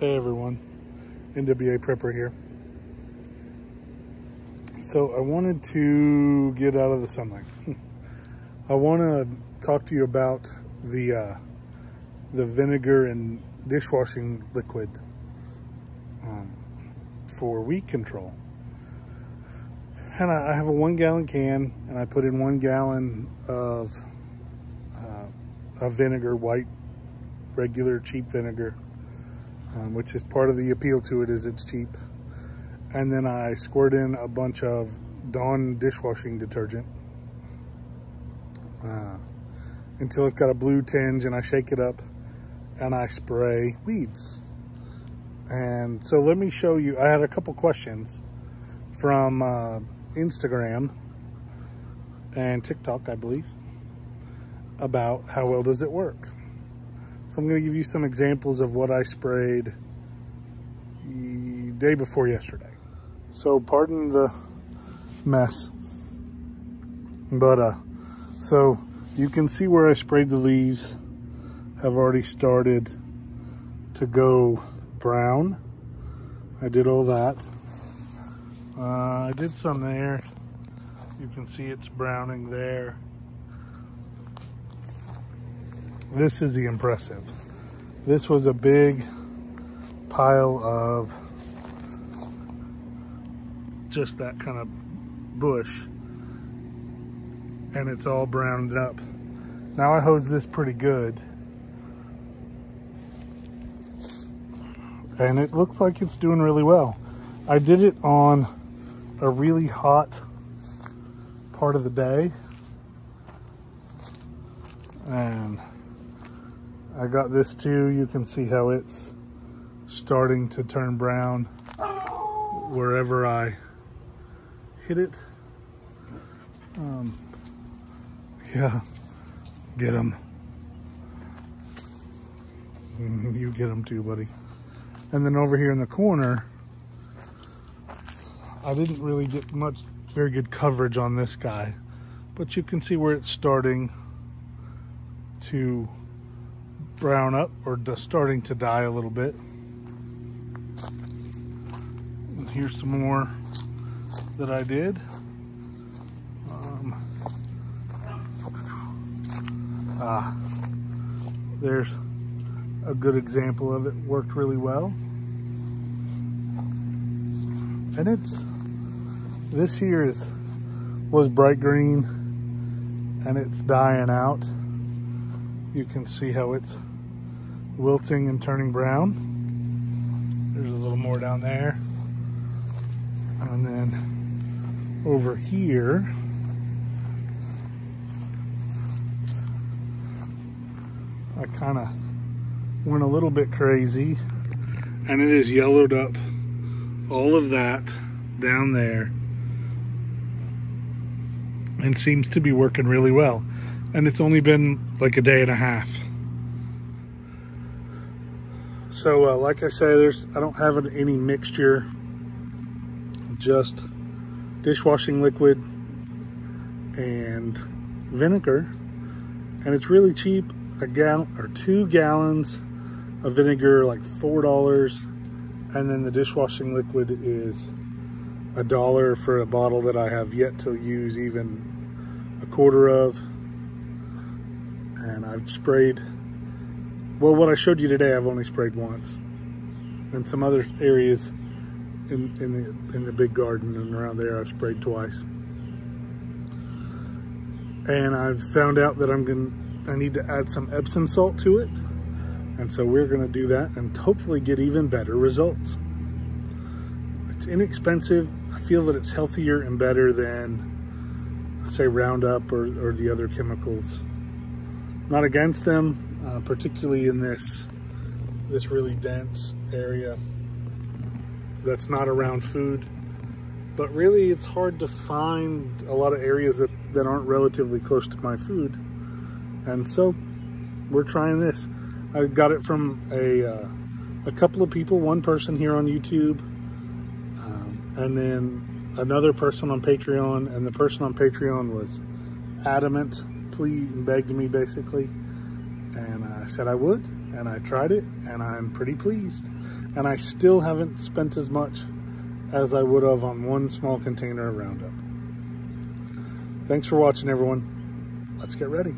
Hey everyone, NWA Prepper here. So I wanted to get out of the sunlight. I want to talk to you about the vinegar and dishwashing liquid for weed control. And I have a 1 gallon can, and I put in 1 gallon of vinegar, white, regular, cheap vinegar. Which is part of the appeal to it, is it's cheap. And then I squirt in a bunch of Dawn dishwashing detergent until it's got a blue tinge, and I shake it up and I spray weeds. And so let me show you, I had a couple questions from Instagram and TikTok, I believe, about how well does it work. So I'm going to give you some examples of what I sprayed the day before yesterday. So pardon the mess, but so you can see where I sprayed the leaves have already started to go brown. I did all that. I did some there. You can see it's browning there. This is the impressive. This was a big pile of just that kind of bush, and it's all browned up. Now I hose this pretty good, and it looks like it's doing really well. I did it on a really hot part of the day, and I got this too. You can see how it's starting to turn brown wherever I hit it. Yeah, get them. You get them too, buddy. And then over here in the corner, I didn't really get very good coverage on this guy, but you can see where it's starting to brown up, or just starting to die a little bit. And here's some more that I did. There's a good example of it. Worked really well. And this here was bright green, and it's dying out. You can see how it's wilting and turning brown. There's a little more down there. And then over here, I kind of went a little bit crazy, and it has yellowed up all of that down there and seems to be working really well. And it's only been like a day and a half. So like I say, I don't have any mixture, just dishwashing liquid and vinegar. And it's really cheap. A gallon or 2 gallons of vinegar, like $4. And then the dishwashing liquid is $1 for a bottle that I have yet to use even a quarter of. And I've sprayed, well, what I showed you today, I've only sprayed once. And some other areas in the big garden and around there, I've sprayed twice. And I've found out that I need to add some Epsom salt to it. And so we're gonna do that and hopefully get even better results. It's inexpensive. I feel that it's healthier and better than, say, Roundup or the other chemicals. Not against them, particularly in this really dense area that's not around food. But really, it's hard to find a lot of areas that aren't relatively close to my food. And so we're trying this. I got it from a couple of people, one person here on YouTube, and then another person on Patreon. And the person on Patreon was adamant, begged me basically. And I said I would, and I tried it, and I'm pretty pleased. and I still haven't spent as much as I would have on one small container of Roundup. Thanks for watching, everyone. Let's get ready.